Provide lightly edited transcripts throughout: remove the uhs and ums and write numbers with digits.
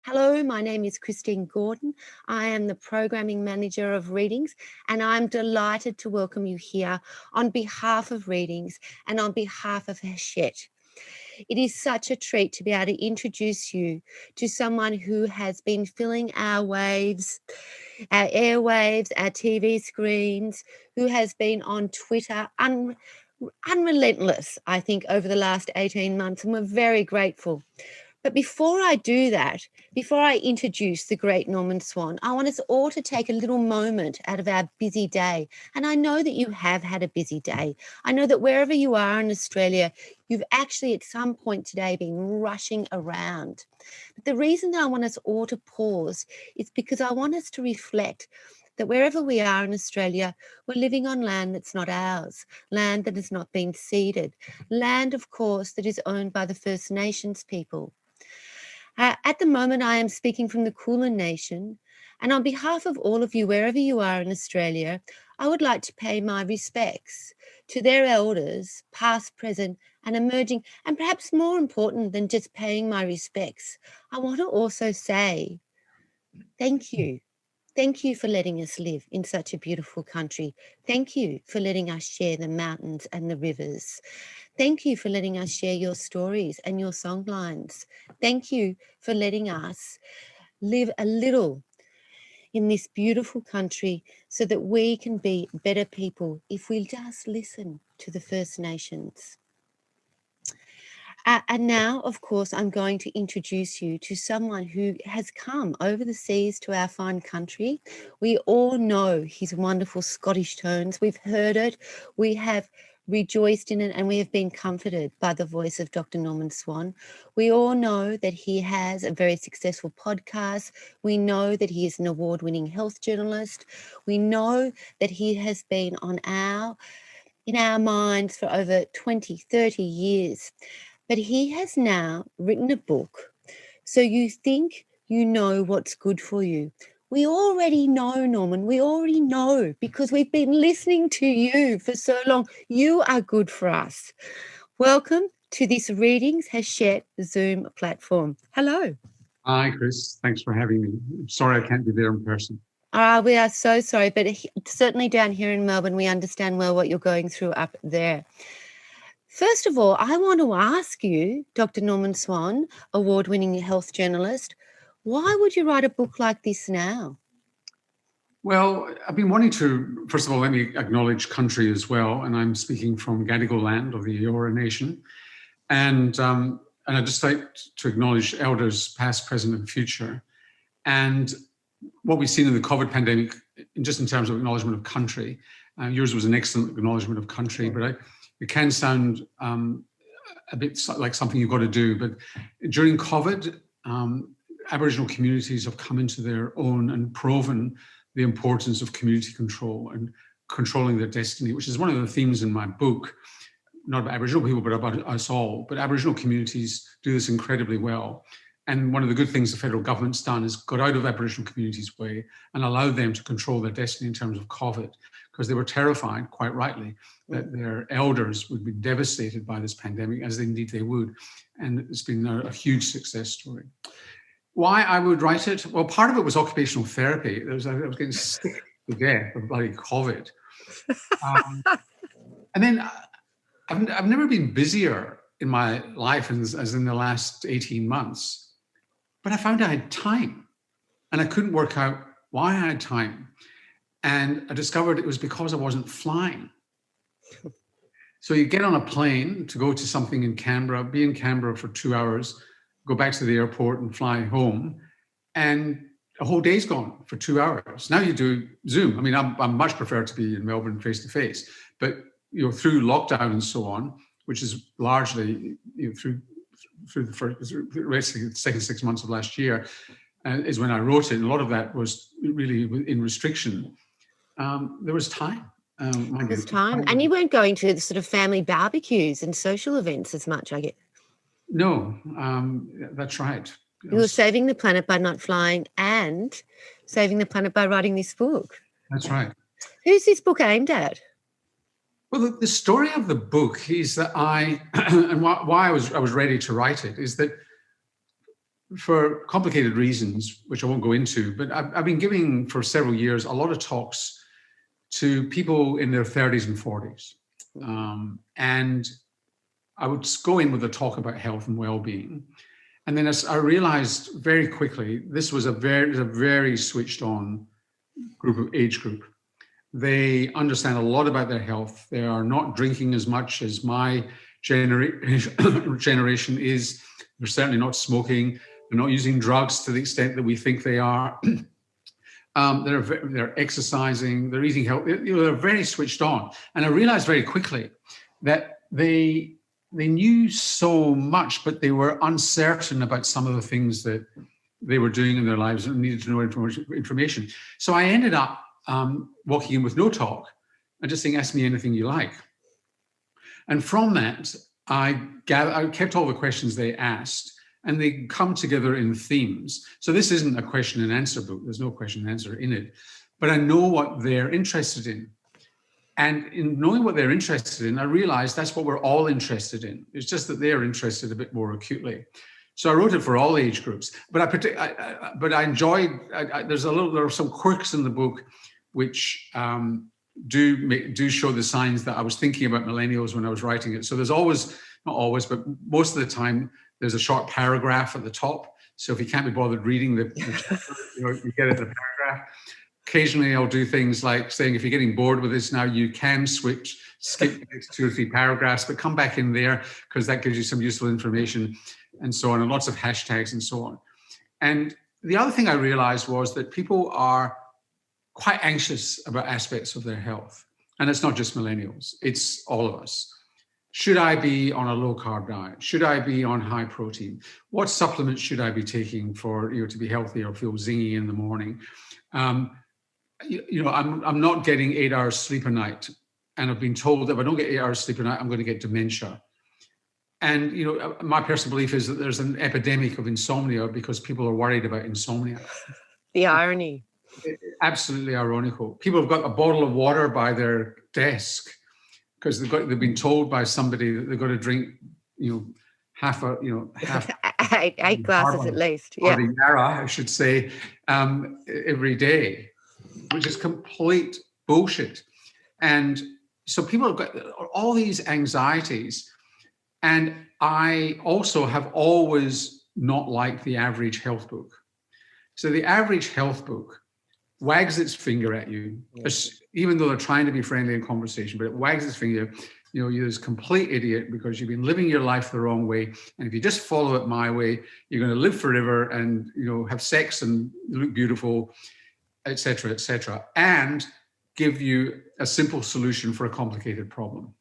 Hello, my name is Christine Gordon. I am the Programming Manager of Readings, and I'm delighted to welcome you here on behalf of Readings and on behalf of Hachette. It is such a treat to be able to introduce you to someone who has been filling our waves, our airwaves, our TV screens, who has been on Twitter unrelentless, I think, over the last 18 months, and we're very grateful. But before I do that, before I introduce the great Norman Swan, I want us all to take a little moment out of our busy day. And I know that you have had a busy day. I know that wherever you are in Australia, you've actually at some point today been rushing around. But the reason that I want us all to pause is because I want us to reflect that wherever we are in Australia, we're living on land that's not ours, land that has not been ceded, land, of course, that is owned by the First Nations people. At the moment, I am speaking from the Kulin Nation, and on behalf of all of you, wherever you are in Australia, I would like to pay my respects to their elders, past, present, and emerging, and perhaps more important than just paying my respects, I want to also say thank you. Thank you for letting us live in such a beautiful country. Thank you for letting us share the mountains and the rivers. Thank you for letting us share your stories and your songlines. Thank you for letting us live a little in this beautiful country so that we can be better people if we just listen to the First Nations. And now, of course, I'm going to introduce you to someone who has come over the seas to our fine country. We all know his wonderful Scottish tones. We've heard it. We have rejoiced in it, and we have been comforted by the voice of Dr. Norman Swan. We all know that he has a very successful podcast. We know that he is an award-winning health journalist. We know that he has been in our minds for over 20, 30 years. But he has now written a book. So you think you know what's good for you. We already know, Norman. We already know because we've been listening to you for so long. You are good for us. Welcome to this Readings Hachette Zoom platform. Hello. Hi, Chris. Thanks for having me. Sorry I can't be there in person. We are so sorry, but certainly down here in Melbourne, we understand well what you're going through up there. First of all, I want to ask you, Dr. Norman Swan, award-winning health journalist, why would you write a book like this now? Well, I've been wanting to, first of all, let me acknowledge country as well. And I'm speaking from Gadigal land of the Eora Nation. And I'd just like to acknowledge elders past, present, and future. And what we've seen in the COVID pandemic, just in terms of acknowledgement of country, yours was an excellent acknowledgement of country, but it can sound a bit like something you've got to do. But during COVID, Aboriginal communities have come into their own and proven the importance of community control and controlling their destiny, which is one of the themes in my book, not about Aboriginal people, but about us all. But Aboriginal communities do this incredibly well. And one of the good things the federal government's done is got out of Aboriginal communities' way and allowed them to control their destiny in terms of COVID, because they were terrified, quite rightly, that their elders would be devastated by this pandemic, as indeed they would. And it's been a huge success story. Why I would write it? Well, part of it was occupational therapy. I was getting sick to death of bloody COVID. And then I've never been busier in my life as in the last 18 months. But I found I had time, and I couldn't work out why I had time. And I discovered it was because I wasn't flying. So you get on a plane to go to something in Canberra, be in Canberra for 2 hours, go back to the airport and fly home, and a whole day's gone for 2 hours. Now you do Zoom. I mean, I'm much prefer to be in Melbourne face to face, but through lockdown and so on, which is largely through the rest of the second 6 months of last year, is when I wrote it. And a lot of that was really in restriction. There was time. There was time. And you weren't going to the sort of family barbecues and social events as much, I get. No, that's right. You were saving the planet by not flying and saving the planet by writing this book. That's right. Who's this book aimed at? Well, the story of the book is that and why I was ready to write it is that for complicated reasons, which I won't go into, but I've been giving for several years a lot of talks to people in their 30s and 40s. And I would go in with a talk about health and well-being. And then as I realized very quickly, this was a very switched on age group. They understand a lot about their health. They are not drinking as much as my generation is. They're certainly not smoking. They're not using drugs to the extent that we think they are. They're exercising. They're eating healthy. They're very switched on. And I realized very quickly that they knew so much, but they were uncertain about some of the things that they were doing in their lives and needed to know information. So I ended up walking in with no talk and just saying, ask me anything you like. And from that, I kept all the questions they asked, and they come together in themes. So this isn't a question and answer book. There's no question and answer in it, but I know what they're interested in. And in knowing what they're interested in, I realized that's what we're all interested in. It's just that they're interested a bit more acutely. So I wrote it for all age groups, but I enjoyed. There are some quirks in the book which do show the signs that I was thinking about millennials when I was writing it. So there's always, not always, but most of the time, there's a short paragraph at the top. So if you can't be bothered reading you get it in the paragraph. Occasionally, I'll do things like saying, if you're getting bored with this now, you can skip the next 2 or 3 paragraphs, but come back in there because that gives you some useful information and so on, and lots of hashtags and so on. And the other thing I realized was that people are quite anxious about aspects of their health. And it's not just millennials, it's all of us. Should I be on a low carb diet? Should I be on high protein? What supplements should I be taking for to be healthy or feel zingy in the morning? I'm not getting 8 hours sleep a night, and I've been told that if I don't get 8 hours sleep a night, I'm going to get dementia. And my personal belief is that there's an epidemic of insomnia because people are worried about insomnia. The irony. Absolutely ironical. People have got a bottle of water by their desk because they've been told by somebody that they've got to drink, half 8 glasses at least. Or the Yarra, I should say, every day, which is complete bullshit. And so people have got all these anxieties. And I also have always not liked the average health book. So the average health book wags its finger at you, even though they're trying to be friendly in conversation, but it wags its finger. You're this complete idiot because you've been living your life the wrong way. And if you just follow it my way, you're going to live forever and, have sex and look beautiful, et cetera, and give you a simple solution for a complicated problem.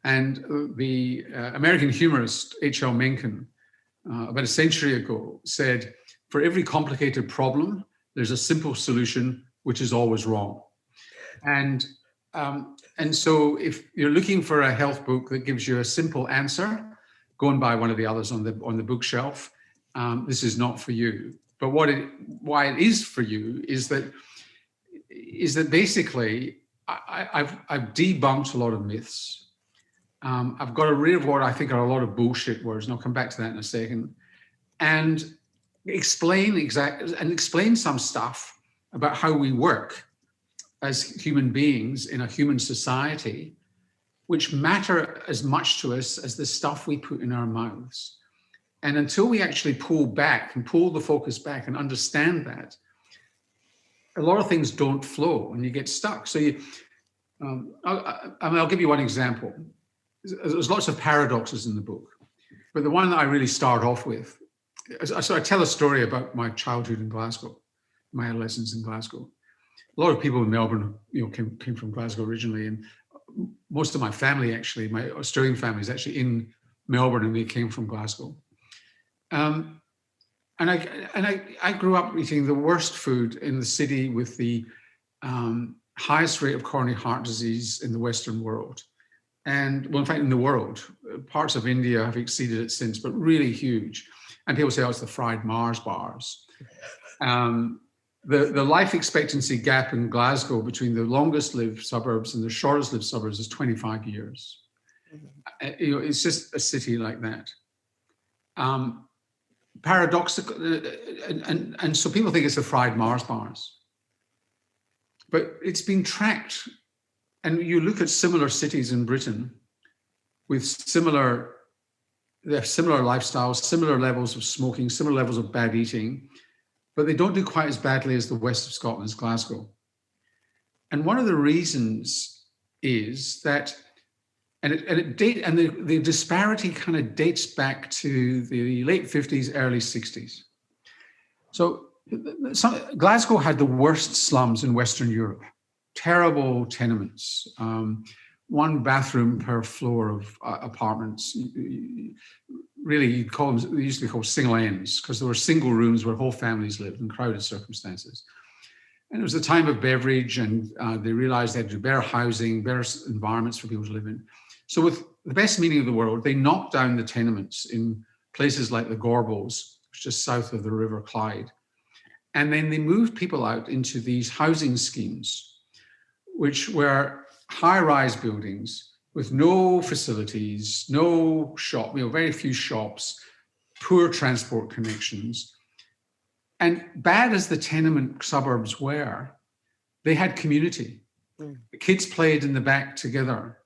And the American humorist H.L. Mencken, about a century ago, said, for every complicated problem, there's a simple solution, which is always wrong. And so if you're looking for a health book that gives you a simple answer, go and buy one of the others on the bookshelf. This is not for you. But why it is for you is that basically I've debunked a lot of myths. I've got rid of what I think are a lot of bullshit words, and I'll come back to that in a second, and explain some stuff about how we work as human beings in a human society, which matter as much to us as the stuff we put in our mouths. And until we actually pull back and pull the focus back and understand that, a lot of things don't flow and you get stuck. So I'll give you one example. There's lots of paradoxes in the book, but the one that I really start off with, so I tell a story about my childhood in Glasgow, my adolescence in Glasgow. A lot of people in Melbourne, came from Glasgow originally, and most of my family, actually, my Australian family, is actually in Melbourne, and they came from Glasgow. And I grew up eating the worst food in the city with the highest rate of coronary heart disease in the Western world. And, well, in fact, in the world, parts of India have exceeded it since, but really huge. And people say, oh, it's the fried Mars bars. The life expectancy gap in Glasgow between the longest lived suburbs and the shortest lived suburbs is 25 years. It's just a city like that. paradoxical, and so people think it's the fried Mars bars. But it's been tracked, and you look at similar cities in Britain with they have similar lifestyles, similar levels of smoking, similar levels of bad eating, but they don't do quite as badly as the west of Scotland's Glasgow. And one of the reasons is that, the disparity kind of dates back to the late 50s, early 60s. So Glasgow had the worst slums in Western Europe, terrible tenements, one bathroom per floor of apartments. Really, they used to be called single ends because there were single rooms where whole families lived in crowded circumstances. And it was the time of beverage, and they realized they had to do better housing, better environments for people to live in. So with the best meaning of the word, they knocked down the tenements in places like the Gorbals, which is just south of the River Clyde. And then they moved people out into these housing schemes, which were high-rise buildings with no facilities, no shop, very few shops, poor transport connections. And bad as the tenement suburbs were, they had community. The kids played in the back together.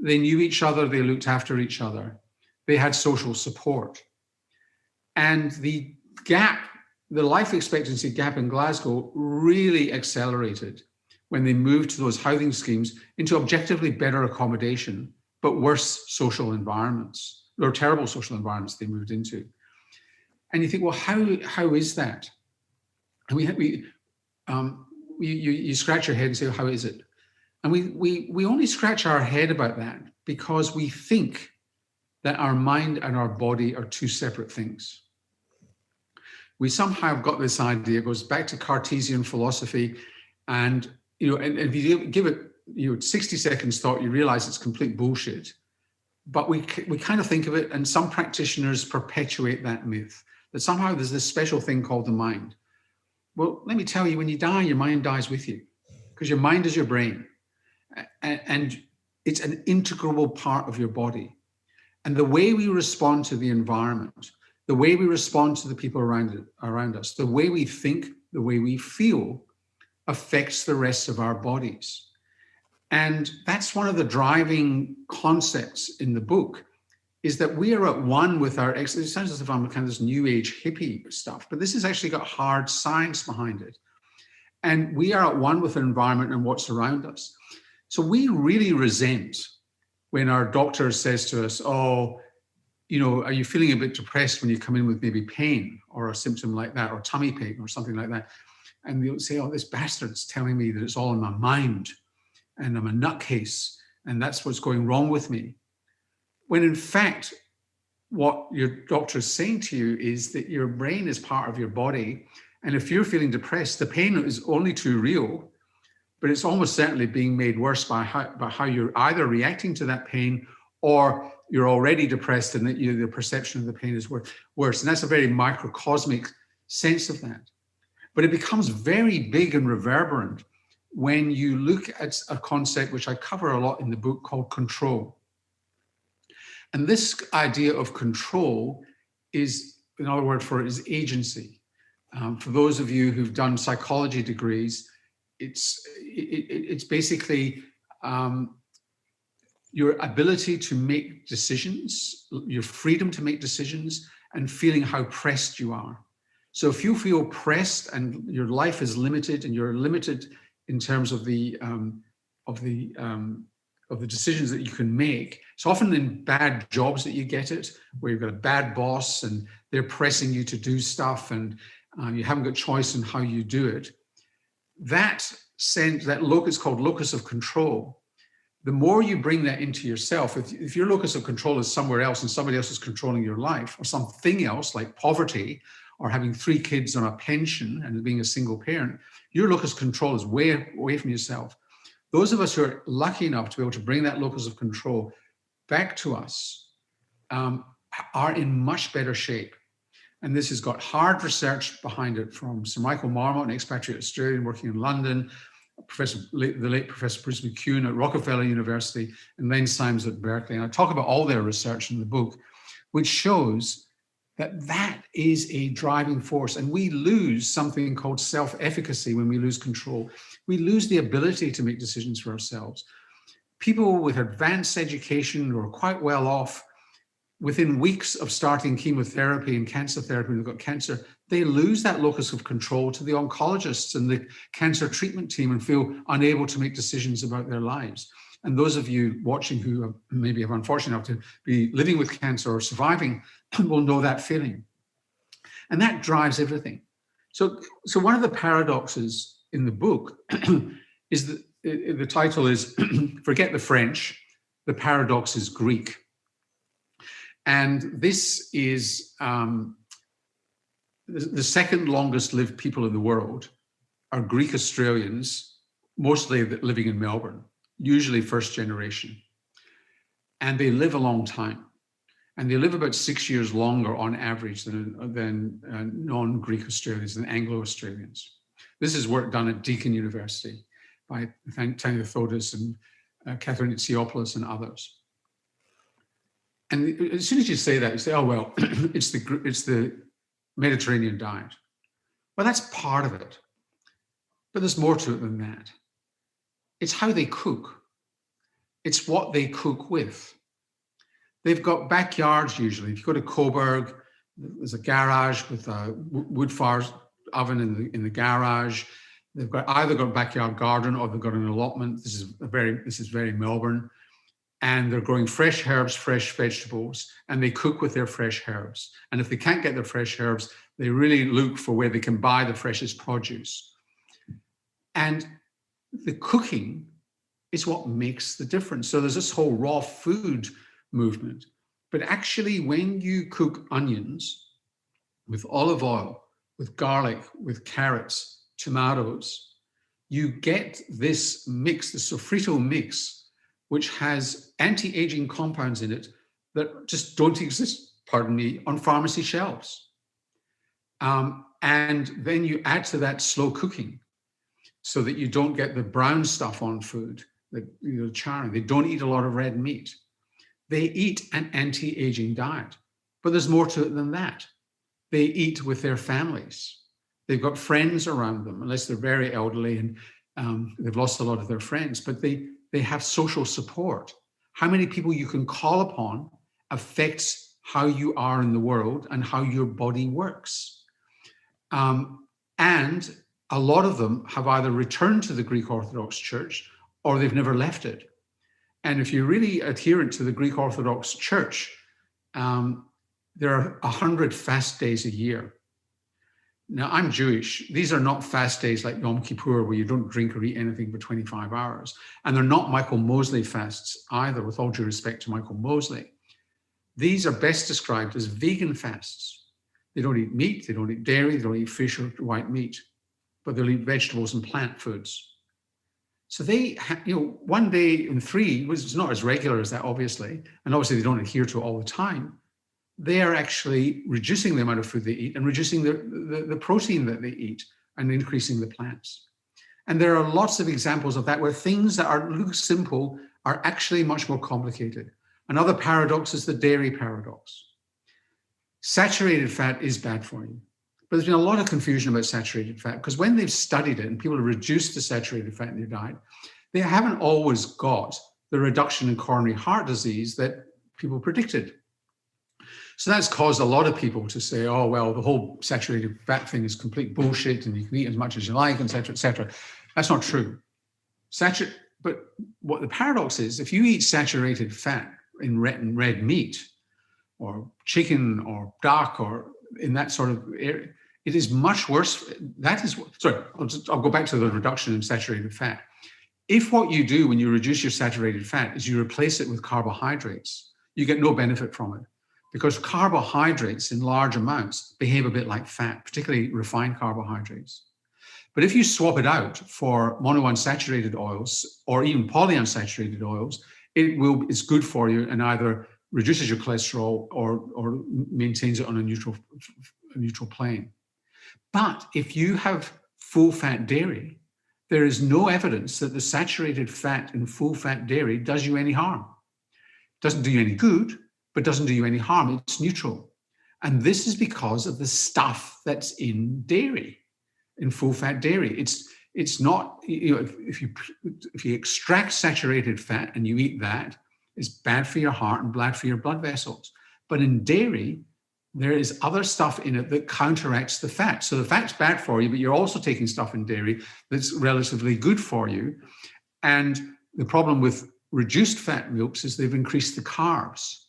They knew each other, they looked after each other. They had social support. And the life expectancy gap in Glasgow really accelerated when they moved to those housing schemes into objectively better accommodation, but worse social environments, or terrible social environments they moved into. And you think, well, how is that? And you scratch your head and say, how is it? And we only scratch our head about that because we think that our mind and our body are two separate things. We somehow got this idea, it goes back to Cartesian philosophy, and if you give it 60 seconds thought, you realize it's complete bullshit. But we kind of think of it, and some practitioners perpetuate that myth, that somehow there's this special thing called the mind. Well, let me tell you, when you die, your mind dies with you, because your mind is your brain. And it's an integral part of your body. And the way we respond to the environment, the way we respond to the people around us, the way we think, the way we feel, affects the rest of our bodies. And that's one of the driving concepts in the book, is that we are at one with our, it sounds as if I'm kind of this new age hippie stuff, but this has actually got hard science behind it. And we are at one with the environment and what's around us. So we really resent when our doctor says to us, oh, are you feeling a bit depressed when you come in with maybe pain or a symptom like that, or tummy pain or something like that? And they'll say, oh, this bastard's telling me that it's all in my mind and I'm a nutcase and that's what's going wrong with me. When in fact, what your doctor is saying to you is that your brain is part of your body. And if you're feeling depressed, the pain is only too real, but it's almost certainly being made worse by how you're either reacting to that pain, or you're already depressed and that the perception of the pain is worse. And that's a very microcosmic sense of that. But it becomes very big and reverberant when you look at a concept which I cover a lot in the book called control. And this idea of control is, another word for it is agency. For those of you who've done psychology degrees, it's basically your ability to make decisions, your freedom to make decisions, and feeling how pressed you are. So if you feel pressed and your life is limited, and you're limited in terms of the decisions that you can make, it's often in bad jobs that you get it, where you've got a bad boss and they're pressing you to do stuff, and you haven't got choice in how you do it. That locus called locus of control, the more you bring that into yourself, if your locus of control is somewhere else and somebody else is controlling your life, or something else like poverty, or having 3 kids on a pension and being a single parent, your locus of control is way away from yourself. Those of us who are lucky enough to be able to bring that locus of control back to us are in much better shape. And this has got hard research behind it from Sir Michael Marmot, an expatriate Australian working in London, the late Professor Bruce McCune at Rockefeller University, and Len Symes at Berkeley. And I talk about all their research in the book, which shows that is a driving force. And we lose something called self-efficacy when we lose control. We lose the ability to make decisions for ourselves. People with advanced education who are quite well off, within weeks of starting chemotherapy and cancer therapy, when they've got cancer, they lose that locus of control to the oncologists and the cancer treatment team and feel unable to make decisions about their lives. And those of you watching who maybe are unfortunate enough to be living with cancer or surviving will know that feeling. And that drives everything. So one of the paradoxes in the book is that the title is, forget the French, the paradox is Greek. And this is the second longest lived people in the world are Greek Australians, mostly living in Melbourne, usually first generation. And they live a long time. And they live about 6 years longer on average than non-Greek Australians, than Anglo-Australians. This is work done at Deakin University by Tanya Thodas and Catherine Itsiopoulos and others. And as soon as you say that, you say, oh, well, it's the Mediterranean diet. Well, that's part of it. But there's more to it than that. It's how they cook. It's what they cook with. They've got backyards usually. If you go to Coburg, there's a garage with a wood-fired oven in the garage. They've got either got a backyard garden or they've got an allotment. This is very Melbourne. And they're growing fresh herbs, fresh vegetables, and they cook with their fresh herbs. And if they can't get their fresh herbs, they really look for where they can buy the freshest produce. And the cooking is what makes the difference. So there's this whole raw food movement. But actually, when you cook onions with olive oil, with garlic, with carrots, tomatoes, you get this mix, the sofrito mix, which has anti-aging compounds in it that just don't exist, pardon me, on pharmacy shelves. And then you add to that slow cooking so that you don't get the brown stuff on food, the charring. They don't eat a lot of red meat. They eat an anti-aging diet, but there's more to it than that. They eat with their families. They've got friends around them, unless they're very elderly and they've lost a lot of their friends, but they have social support. How many people you can call upon affects how you are in the world and how your body works. And a lot of them have either returned to the Greek Orthodox Church or they've never left it. And if you're really adherent to the Greek Orthodox Church, there are 100 fast days a year. Now, I'm Jewish. These are not fast days like Yom Kippur, where you don't drink or eat anything for 25 hours. And they're not Michael Mosley fasts either, with all due respect to Michael Mosley. These are best described as vegan fasts. They don't eat meat, they don't eat dairy, they don't eat fish or white meat, but they'll eat vegetables and plant foods. So they, one day in three, which is not as regular as that, obviously, and obviously they don't adhere to it all the time, they are actually reducing the amount of food they eat and reducing the protein that they eat and increasing the plants. And there are lots of examples of that where things that look simple are actually much more complicated. Another paradox is the dairy paradox. Saturated fat is bad for you. But there's been a lot of confusion about saturated fat because when they've studied it and people have reduced the saturated fat in their diet, they haven't always got the reduction in coronary heart disease that people predicted. So that's caused a lot of people to say, oh, well, the whole saturated fat thing is complete bullshit and you can eat as much as you like, et cetera, et cetera. That's not true. But what the paradox is, if you eat saturated fat in red meat or chicken or duck or in that sort of area, it is much worse. I'll go back to the reduction in saturated fat. If what you do when you reduce your saturated fat is you replace it with carbohydrates, you get no benefit from it. Because carbohydrates in large amounts behave a bit like fat, particularly refined carbohydrates. But if you swap it out for monounsaturated oils or even polyunsaturated oils, it's good for you and either reduces your cholesterol or maintains it on a neutral plane. But if you have full fat dairy, there is no evidence that the saturated fat in full fat dairy does you any harm. It doesn't do you any good, but doesn't do you any harm. It's neutral. And this is because of the stuff that's in dairy, in full-fat dairy. It's not, if you extract saturated fat and you eat that, it's bad for your heart and bad for your blood vessels. But in dairy, there is other stuff in it that counteracts the fat. So the fat's bad for you, but you're also taking stuff in dairy that's relatively good for you. And the problem with reduced fat milks is they've increased the carbs.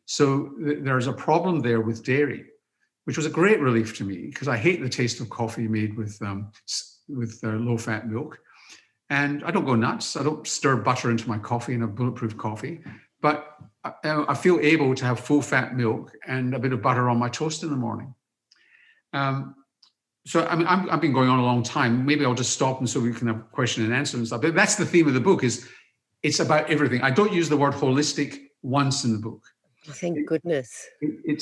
So there's a problem there with dairy, which was a great relief to me because I hate the taste of coffee made with low-fat milk. And I don't go nuts. I don't stir butter into my coffee in a bulletproof coffee. But I feel able to have full-fat milk and a bit of butter on my toast in the morning. So I mean, I've been going on a long time. Maybe I'll just stop and so we can have question and answer and stuff. But that's the theme of the book, is it's about everything. I don't use the word holistic once in the book. Thank goodness.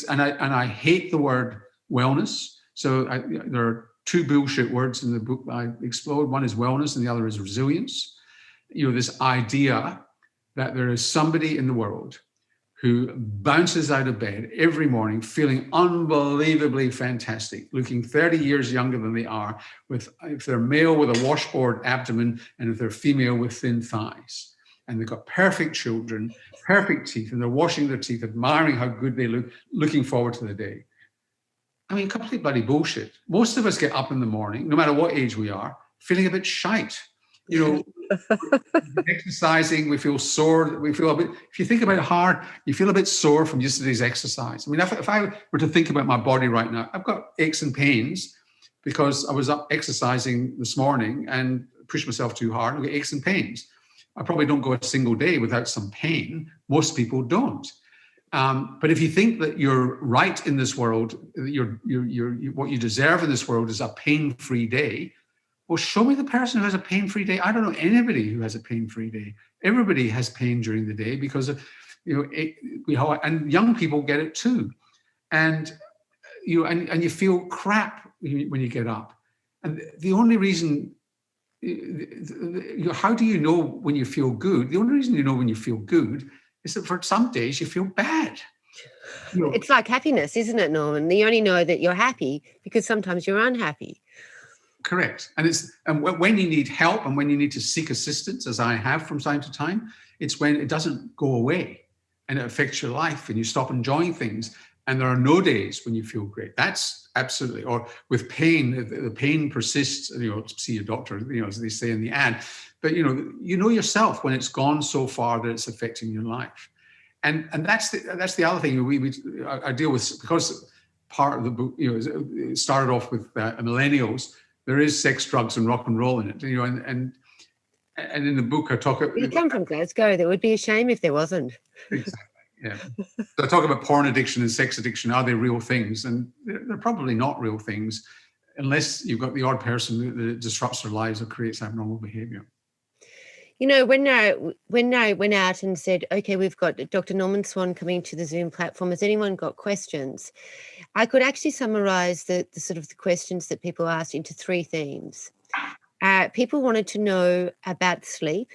And I hate the word wellness. So there are two bullshit words in the book I explode. One is wellness and the other is resilience. This idea that there is somebody in the world who bounces out of bed every morning feeling unbelievably fantastic, looking 30 years younger than they are, if they're male with a washboard abdomen and if they're female with thin thighs. And they've got perfect children, perfect teeth, and they're washing their teeth, admiring how good they look, looking forward to the day. I mean, complete bloody bullshit. Most of us get up in the morning, no matter what age we are, feeling a bit shite. Exercising, we feel sore. We feel a bit, if you think about it hard, you feel a bit sore from yesterday's exercise. I mean, if I were to think about my body right now, I've got aches and pains because I was up exercising this morning and pushed myself too hard. I get aches and pains. I probably don't go a single day without some pain. Most people don't. But if you think that you're right in this world, what you deserve in this world is a pain-free day, well, show me the person who has a pain-free day. I don't know anybody who has a pain-free day. Everybody has pain during the day because of, and young people get it too. And you feel crap when you get up. And the only reason, how do you know when you feel good? The only reason you know when you feel good is that for some days you feel bad. It's like happiness, isn't it, Norman? You only know that you're happy because sometimes you're unhappy. Correct. And when you need help and when you need to seek assistance, as I have from time to time, it's when it doesn't go away and it affects your life and you stop enjoying things. And there are no days when you feel great. That's absolutely, or with pain, the pain persists, see a doctor, as they say in the ad. But, you know yourself when it's gone so far that it's affecting your life. And that's the other thing I deal with, because part of the book, it started off with millennials. There is sex, drugs, and rock and roll in it, and in the book I talk about. You come from Glasgow. There would be a shame if there wasn't. Exactly. Yeah. So I talk about porn addiction and sex addiction. Are they real things? And they're probably not real things, unless you've got the odd person that disrupts their lives or creates abnormal behaviour. When I went out and said, okay, we've got Dr. Norman Swan coming to the Zoom platform, has anyone got questions? I could actually summarize the sort of the questions that people asked into three themes. People wanted to know about sleep.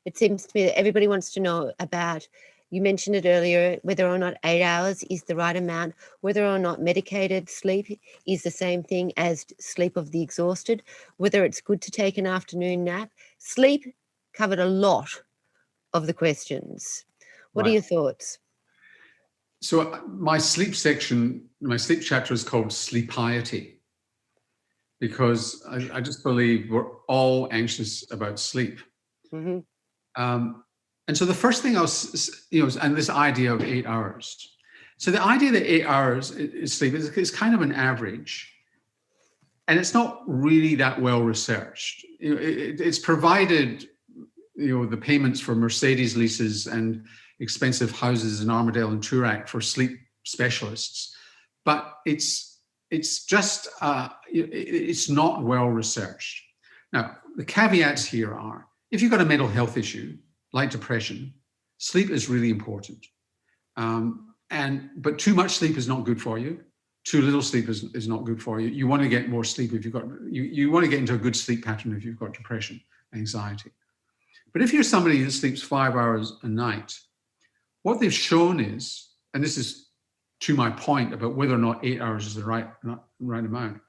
It seems to me that everybody wants to know about, you mentioned it earlier, whether or not 8 hours is the right amount, whether or not medicated sleep is the same thing as sleep of the exhausted, whether it's good to take an afternoon nap. Sleep covered a lot of the questions. What are your thoughts? So my sleep chapter is called Sleepiety, because I just believe we're all anxious about sleep. Mm-hmm. And so the first thing and this idea of 8 hours. So the idea that 8 hours is sleep is kind of an average. And it's not really that well researched. It's provided, the payments for Mercedes leases and expensive houses in Armadale and Toorak for sleep specialists, but it's just it's not well researched. Now, the caveats here are: if you've got a mental health issue like depression, sleep is really important. But too much sleep is not good for you. Too little sleep is not good for you. You want to get more sleep if you've got you want to get into a good sleep pattern if you've got depression, anxiety. But if you're somebody that sleeps 5 hours a night, what they've shown is, and this is to my point about whether or not 8 hours is the right amount,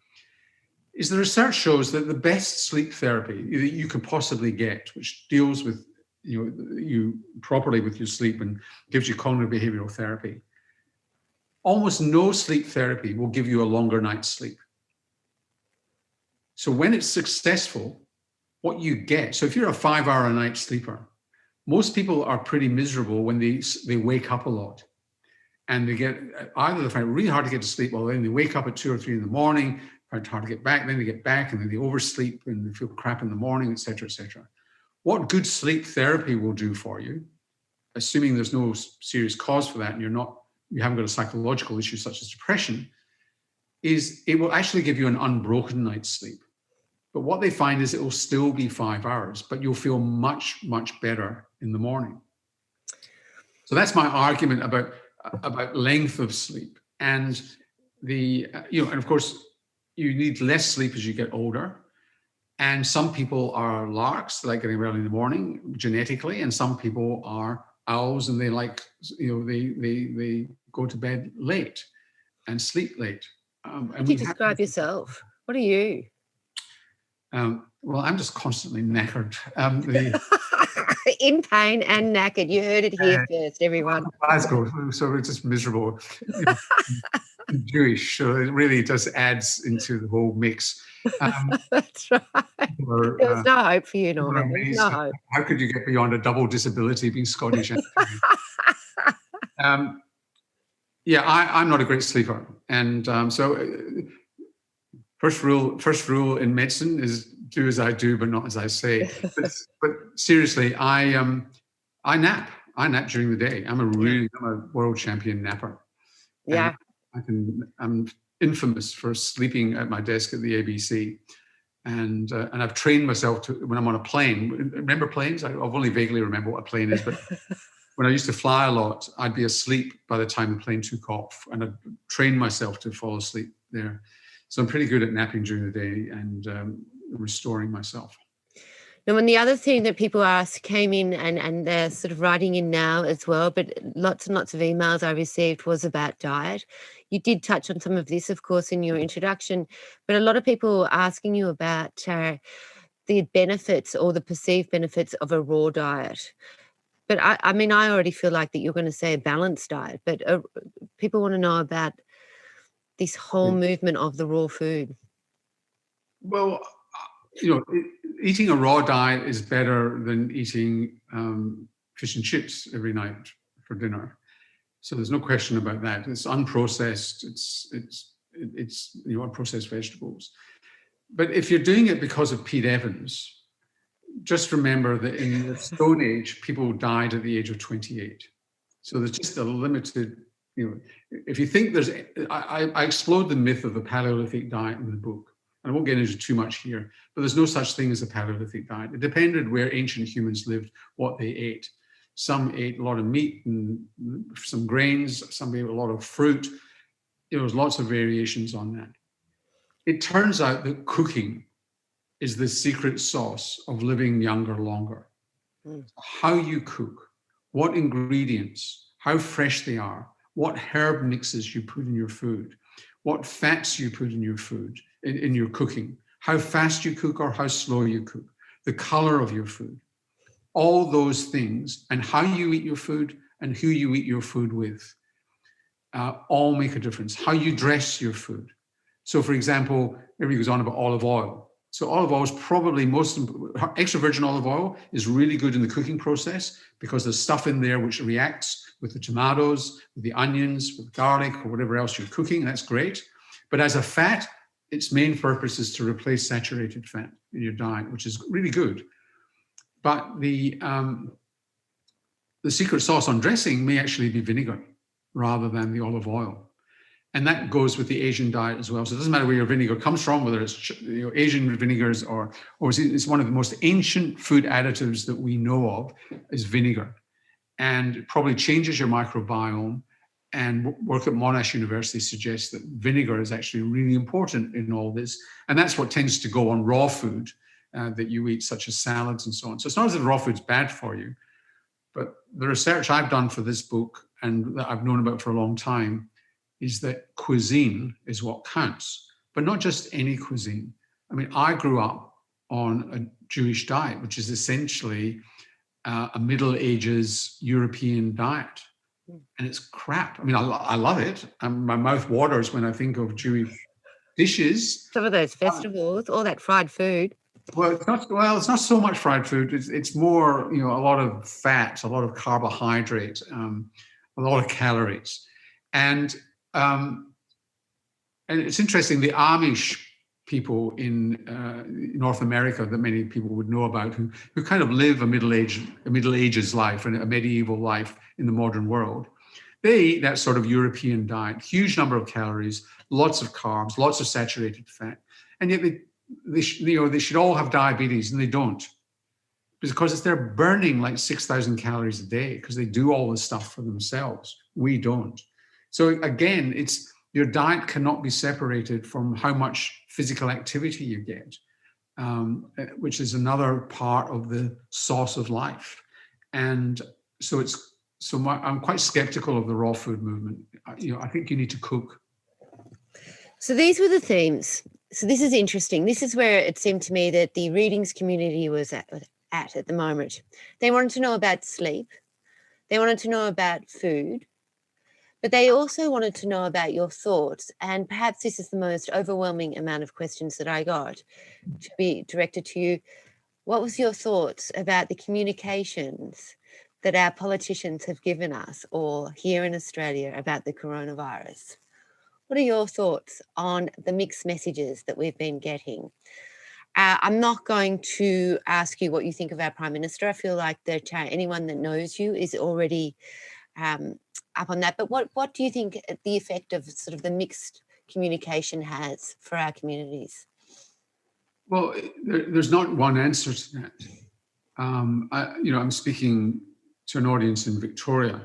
is the research shows that the best sleep therapy that you could possibly get, which deals with you properly with your sleep and gives you cognitive behavioral therapy, almost no sleep therapy will give you a longer night's sleep. So when it's successful, what you get, so if you're a 5-hour a night sleeper, most people are pretty miserable when they wake up a lot. And they find it really hard to get to sleep, or then they wake up at 2 or 3 in the morning, find it hard to get back, then they get back, and then they oversleep and they feel crap in the morning, et cetera, et cetera. What good sleep therapy will do for you, assuming there's no serious cause for that and you haven't got a psychological issue such as depression, is it will actually give you an unbroken night's sleep. But what they find is it will still be 5 hours, but you'll feel much, much better in the morning. So that's my argument about length of sleep. And and of course, you need less sleep as you get older. And some people are larks, they like getting early in the morning genetically, and some people are owls and they like, they go to bed late and sleep late. How do you describe yourself? What are you? Well, I'm just constantly knackered. In pain and knackered. You heard it here first, everyone. Glasgow, so it's just miserable. Jewish, so it really just adds into the whole mix. That's right. There was no hope for you, Norman. No hope. How could you get beyond a double disability being Scottish? I'm not a great sleeper, and so first rule in medicine is do as I do, but not as I say. But seriously, I nap. I nap during the day. I'm a world champion napper. Yeah. I'm infamous for sleeping at my desk at the ABC, and I've trained myself to, when I'm on a plane. Remember planes? I only vaguely remember what a plane is, but when I used to fly a lot, I'd be asleep by the time the plane took off, and I'd train myself to fall asleep there. So I'm pretty good at napping during the day and restoring myself. Now, and the other thing that people came in and they're sort of writing in now as well, but lots and lots of emails I received was about diet. You did touch on some of this, of course, in your introduction, but a lot of people are asking you about the benefits or the perceived benefits of a raw diet. But I mean, I already feel like that you're going to say a balanced diet, but people want to know about this whole movement of the raw food. Well, eating a raw diet is better than eating fish and chips every night for dinner. So there's no question about that. It's unprocessed. It's unprocessed vegetables. But if you're doing it because of Pete Evans, just remember that in the Stone Age, people died at the age of 28. So there's just a limited, if you think I explode the myth of the Paleolithic diet in the book. I won't get into too much here, but there's no such thing as a Paleolithic diet. It depended where ancient humans lived, what they ate. Some ate a lot of meat and some grains, some ate a lot of fruit. There was lots of variations on that. It turns out that cooking is the secret sauce of living younger longer. How you cook, what ingredients, how fresh they are, what herb mixes you put in your food, what fats you put in your food, in your cooking, how fast you cook or how slow you cook, the color of your food, all those things, and how you eat your food and who you eat your food with, all make a difference. How you dress your food. So, for example, everybody goes on about olive oil. So olive oil is probably extra virgin olive oil is really good in the cooking process because there's stuff in there which reacts with the tomatoes, with the onions, with garlic, or whatever else you're cooking. That's great. But as a fat, its main purpose is to replace saturated fat in your diet, which is really good. But the secret sauce on dressing may actually be vinegar rather than the olive oil. And that goes with the Asian diet as well. So it doesn't matter where your vinegar comes from, whether it's Asian vinegars or it's one of the most ancient food additives that we know of is vinegar. And it probably changes your microbiome. And work at Monash University suggests that vinegar is actually really important in all this. And that's what tends to go on raw food that you eat, such as salads and so on. So it's not as if raw food's bad for you. But the research I've done for this book and that I've known about for a long time is that cuisine is what counts, but not just any cuisine. I mean, I grew up on a Jewish diet, which is essentially a Middle Ages European diet. And it's crap. I mean, I love it. My mouth waters when I think of Jewish dishes. Some of those festivals, all that fried food. Well, it's not so much fried food. It's more, a lot of fat, a lot of carbohydrate, a lot of calories, and it's interesting. The Amish people in North America that many people would know about, who kind of live a Middle Ages life and a medieval life in the modern world. They eat that sort of European diet, huge number of calories, lots of carbs, lots of saturated fat, and yet they should all have diabetes, and they don't, because they're burning like 6,000 calories a day because they do all this stuff for themselves. We don't. So again, your diet cannot be separated from how much physical activity you get, which is another part of the source of life. And so I'm quite skeptical of the raw food movement. I think you need to cook. So these were the themes. So this is interesting. This is where it seemed to me that the readings community was at the moment. They wanted to know about sleep. They wanted to know about food. But they also wanted to know about your thoughts. And perhaps this is the most overwhelming amount of questions that I got to be directed to you. What was your thoughts about the communications that our politicians have given us, or here in Australia, about the coronavirus? What are your thoughts on the mixed messages that we've been getting? I'm not going to ask you what you think of our Prime Minister. I feel like anyone that knows you is already up on that. But what do you think the effect of sort of the mixed communication has for our communities? Well, there's not one answer to that. I'm speaking to an audience in Victoria,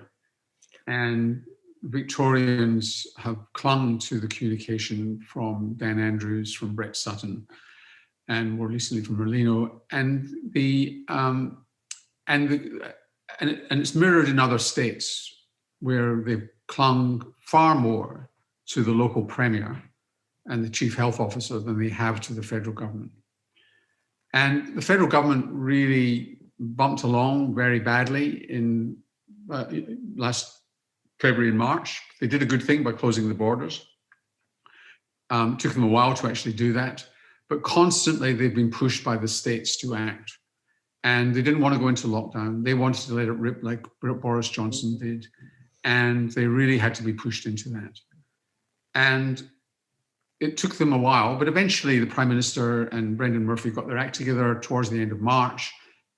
and Victorians have clung to the communication from Dan Andrews, from Brett Sutton, and more recently from Merlino, and it's mirrored in other states where they've clung far more to the local premier and the chief health officer than they have to the federal government. And the federal government really bumped along very badly in last February and March. They did a good thing by closing the borders. Took them a while to actually do that, but constantly they've been pushed by the states to act. And they didn't want to go into lockdown. They wanted to let it rip like Boris Johnson did. And they really had to be pushed into that. And it took them a while, but eventually the Prime Minister and Brendan Murphy got their act together towards the end of March,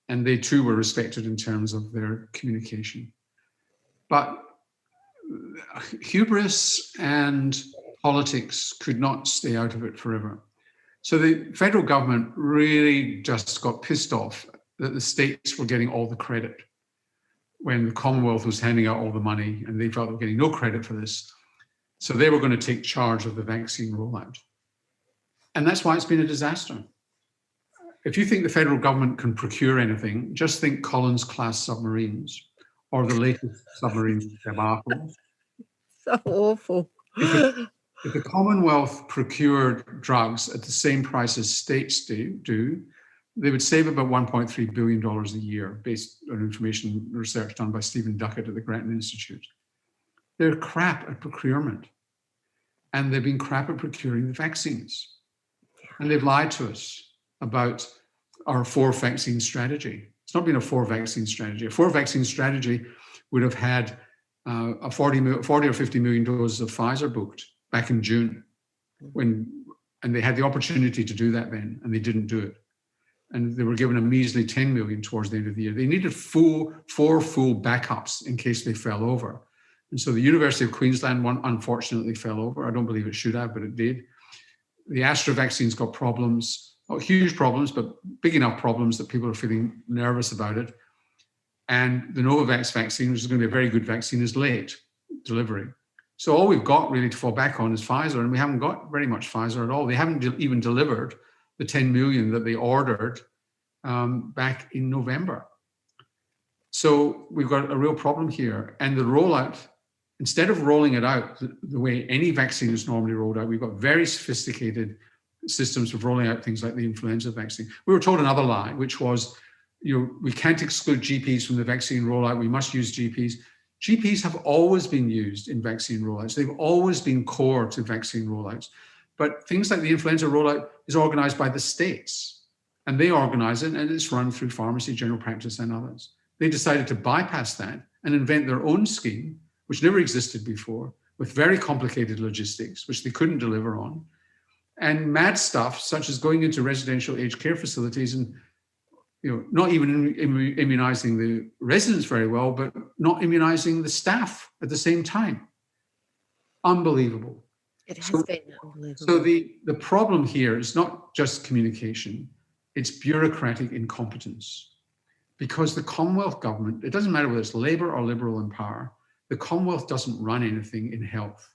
and they too were respected in terms of their communication. But hubris and politics could not stay out of it forever. So the federal government really just got pissed off that the states were getting all the credit when the Commonwealth was handing out all the money, and they felt they were getting no credit for this. So they were going to take charge of the vaccine rollout. And that's why it's been a disaster. If you think the federal government can procure anything, just think Collins-class submarines or the latest submarine debacle. So awful. If the Commonwealth procured drugs at the same price as states do, they would save about $1.3 billion a year based on information research done by Stephen Duckett at the Grattan Institute. They're crap at procurement. And they've been crap at procuring the vaccines. And they've lied to us about our 4-vaccine strategy. It's not been a 4-vaccine strategy. A 4-vaccine strategy would have had 40 or 50 million doses of Pfizer booked back in June, and they had the opportunity to do that then, and they didn't do it. And they were given a measly 10 million towards the end of the year. They needed 4 full backups in case they fell over. And so the University of Queensland one unfortunately fell over. I don't believe it should have, but it did. The Astra vaccine's got problems, not huge problems, but big enough problems that people are feeling nervous about it. And the Novavax vaccine, which is going to be a very good vaccine, is late delivery. So all we've got really to fall back on is Pfizer, and we haven't got very much Pfizer at all. They haven't even delivered the 10 million that they ordered back in November. So we've got a real problem here. And the rollout, instead of rolling it out the way any vaccine is normally rolled out, we've got very sophisticated systems of rolling out things like the influenza vaccine. We were told another lie, which was, we can't exclude GPs from the vaccine rollout. We must use GPs. GPs have always been used in vaccine rollouts. They've always been core to vaccine rollouts. But things like the influenza rollout is organized by the states, and they organize it, and it's run through pharmacy, general practice, and others. They decided to bypass that and invent their own scheme, which never existed before, with very complicated logistics, which they couldn't deliver on, and mad stuff such as going into residential aged care facilities and not even immunizing the residents very well, but not immunizing the staff at the same time. Unbelievable. It has been unbelievable. So the problem here is not just communication, it's bureaucratic incompetence. Because the Commonwealth government, it doesn't matter whether it's Labour or Liberal in power, the Commonwealth doesn't run anything in health.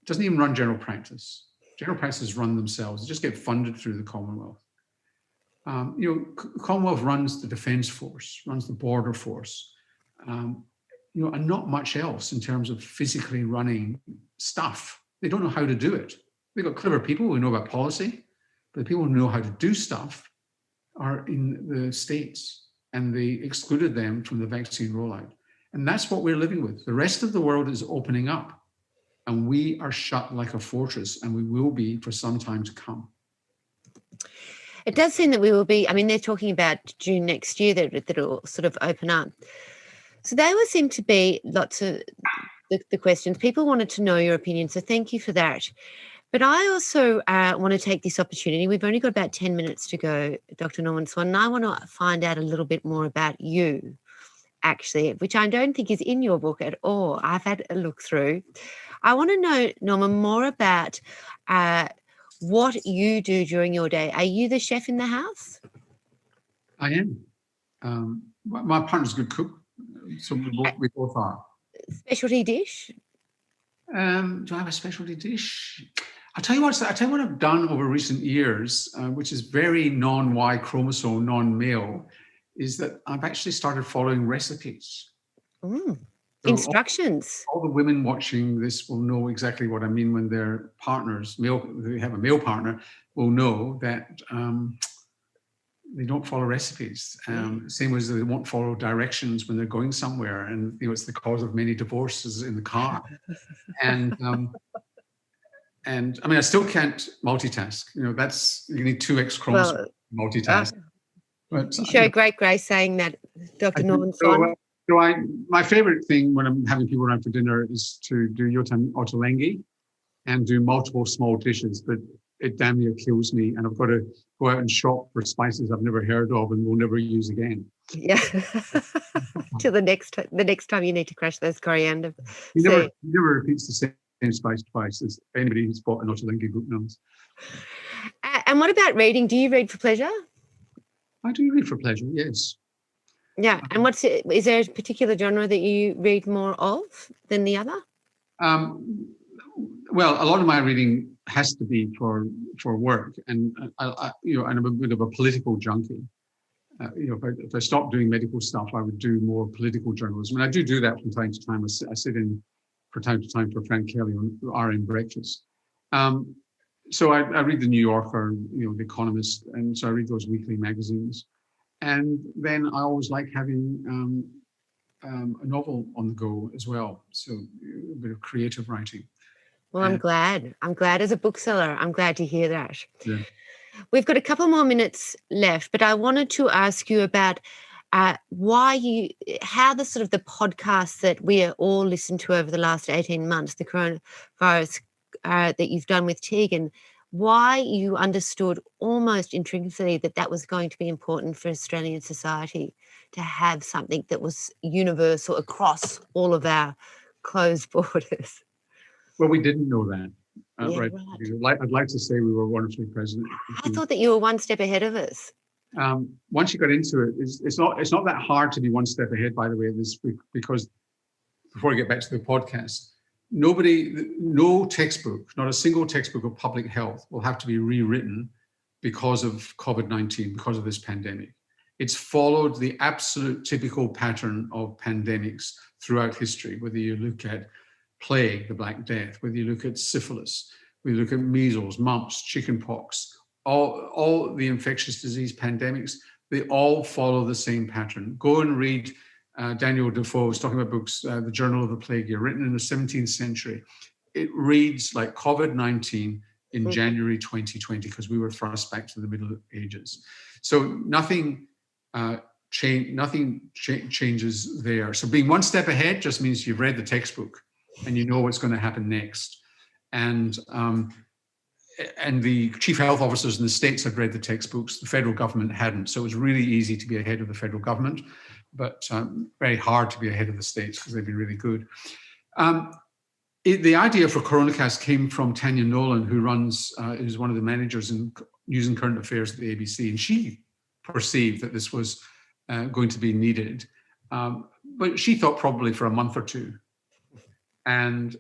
It doesn't even run general practice. General practices run themselves. They just get funded through the Commonwealth. Commonwealth runs the Defence Force, runs the Border Force, and not much else in terms of physically running stuff. They don't know how to do it. They've got clever people who know about policy, but the people who know how to do stuff are in the States, and they excluded them from the vaccine rollout. And that's what we're living with. The rest of the world is opening up, and we are shut like a fortress, and we will be for some time to come. It does seem that we will be, they're talking about June next year that it'll sort of open up. So there will seem to be lots of the questions. People wanted to know your opinion, so thank you for that. But I also want to take this opportunity. We've only got about 10 minutes to go, Dr. Norman Swan, and I want to find out a little bit more about you, actually, which I don't think is in your book at all. I've had a look through. I want to know, Norman, more about what you do during your day. Are you the chef in the house? I am. My partner's a good cook, so we both are. Specialty dish? Do I have a specialty dish? I'll tell you what I've done over recent years, which is very non-Y chromosome, non-male, is that I've actually started following recipes. So instructions. All the women watching this will know exactly what I mean when their partners, they have a male partner, will know that they don't follow recipes. Same as they won't follow directions when they're going somewhere, and it's the cause of many divorces in the car. And I still can't multitask. You need 2 X chromosomes to multitask. But you show great grace saying that, Dr. Norman Swan. My favorite thing when I'm having people around for dinner is to do yotam ottolenghi and do multiple small dishes, but it damn near kills me, and I've got to go out and shop for spices I've never heard of and will never use again. Yeah. Till the next time you need to crush those coriander. He never repeats the same spice twice, as anybody who's bought an ottolenghi book knows. And what about reading? Do you read for pleasure? I do read for pleasure, yes. Yeah, and is there a particular genre that you read more of than the other? Well, a lot of my reading has to be for work, and I'm a bit of a political junkie. If I stopped doing medical stuff, I would do more political journalism, and I do that from time to time. I sit in from time to time for Frank Kelly on RM Breakfast. So I read the New Yorker, the Economist, and so I read those weekly magazines. And then I always like having a novel on the go as well, so a bit of creative writing. Well, I'm glad. As a bookseller, I'm glad to hear that. Yeah. We've got a couple more minutes left, but I wanted to ask you about how the sort of the podcasts that we all listened to over the last 18 months, the coronavirus that you've done with Tegan, why you understood almost intrinsically that was going to be important for Australian society to have something that was universal across all of our closed borders. Well, we didn't know that. Right. I'd like to say we were wonderfully present. I thought that you were one step ahead of us. Once you got into it, it's not that hard to be one step ahead, by the way, because before I get back to the podcast, no textbook, not a single textbook of public health will have to be rewritten because of COVID-19, because of this pandemic. It's followed the absolute typical pattern of pandemics throughout history, whether you look at plague, the Black Death, whether you look at syphilis, whether you look at measles, mumps, chickenpox, all the infectious disease pandemics, they all follow the same pattern. Go and read Daniel Defoe's talking about books, The Journal of the Plague Year, written in the 17th century. It reads like COVID-19 in January 2020, because we were thrust back to the Middle Ages. So nothing changes there. So being one step ahead just means you've read the textbook and you know what's going to happen next. And the chief health officers in the States had read the textbooks. The federal government hadn't. So it was really easy to be ahead of the federal government, but very hard to be ahead of the States because they've been really good. The idea for CoronaCast came from Tanya Nolan, who's one of the managers in News and Current Affairs at the ABC, and she perceived that this was going to be needed, but she thought probably for a month or two, and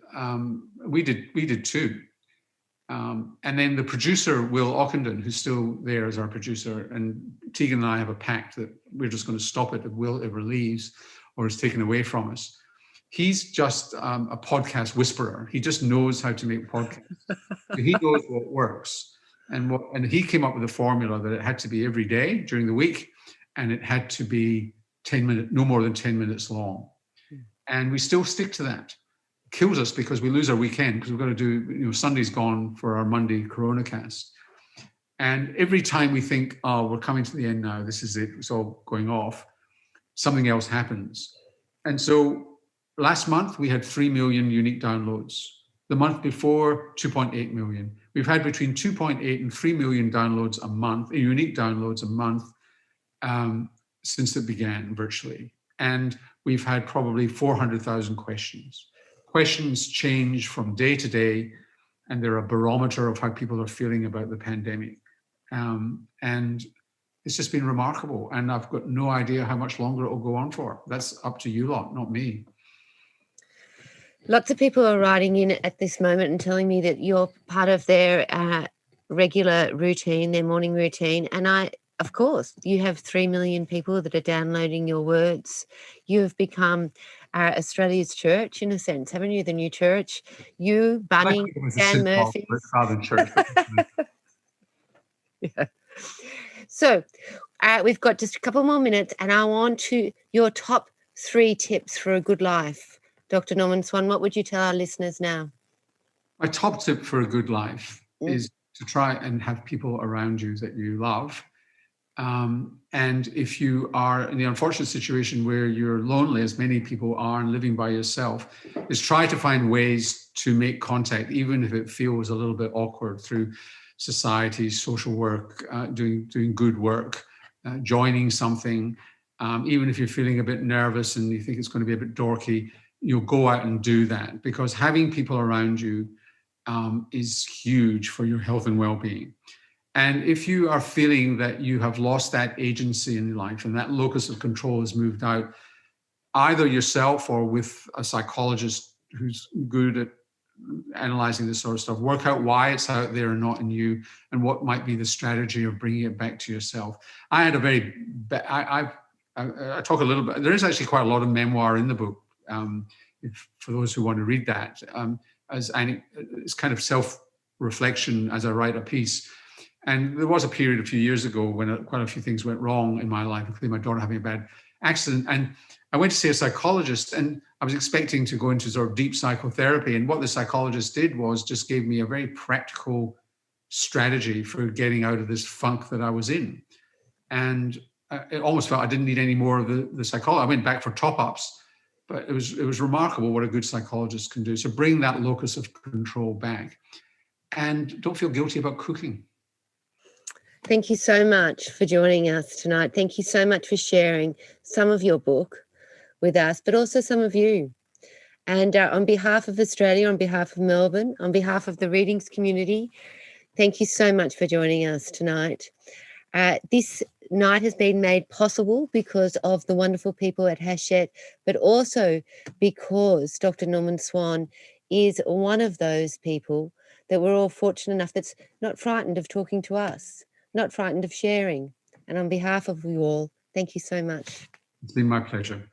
we did too. And then the producer, Will Ockenden, who's still there as our producer, and Tegan and I have a pact that we're just going to stop it if Will ever leaves or is taken away from us. He's just a podcast whisperer. He just knows how to make podcasts. So he knows what works. And he came up with a formula that it had to be every day during the week, and it had to be 10 minutes, no more than 10 minutes long. And we still stick to that. It kills us because we lose our weekend, because we've got to do, Sunday's gone for our Monday CoronaCast. And every time we think, oh, we're coming to the end now, this is it, it's all going off, something else happens. And so last month, we had 3 million unique downloads. The month before, 2.8 million. We've had between 2.8 and 3 million downloads a month, unique downloads a month, since it began virtually. And we've had probably 400,000 questions. Questions change from day to day, and they're a barometer of how people are feeling about the pandemic. And it's just been remarkable. And I've got no idea how much longer it will go on for. That's up to you lot, not me. Lots of people are writing in at this moment and telling me that you're part of their regular routine, their morning routine. And of course, you have 3 million people that are downloading your words. You have become Australia's church, in a sense, haven't you? The new church. You, Bunny, Dan Murphy. Yeah. So we've got just a couple more minutes, and I want your top 3 tips for a good life. Dr. Norman Swan, what would you tell our listeners now? My top tip for a good life is to try and have people around you that you love. And if you are in the unfortunate situation where you're lonely, as many people are, and living by yourself, is try to find ways to make contact, even if it feels a little bit awkward, through society, social work, doing good work, joining something. Even if you're feeling a bit nervous and you think it's going to be a bit dorky, you'll go out and do that, because having people around you is huge for your health and well-being. And if you are feeling that you have lost that agency in your life and that locus of control has moved out, either yourself or with a psychologist who's good at analyzing this sort of stuff, work out why it's out there and not in you, and what might be the strategy of bringing it back to yourself. I had I talk a little bit, there is actually quite a lot of memoir in the book, for those who want to read that, it's kind of self-reflection as I write a piece. And there was a period a few years ago when quite a few things went wrong in my life, including my daughter having a bad accident. And I went to see a psychologist, and I was expecting to go into sort of deep psychotherapy. And what the psychologist did was just gave me a very practical strategy for getting out of this funk that I was in. And it almost felt I didn't need any more of the psychology. I went back for top-ups, but it was remarkable what a good psychologist can do. So bring that locus of control back. And don't feel guilty about cooking. Thank you so much for joining us tonight. Thank you so much for sharing some of your book with us, but also some of you. And on behalf of Australia, on behalf of Melbourne, on behalf of the readings community, thank you so much for joining us tonight. This night has been made possible because of the wonderful people at Hachette, but also because Dr. Norman Swan is one of those people that we're all fortunate enough that's not frightened of talking to us, not frightened of sharing. And on behalf of you all, thank you so much. It's been my pleasure.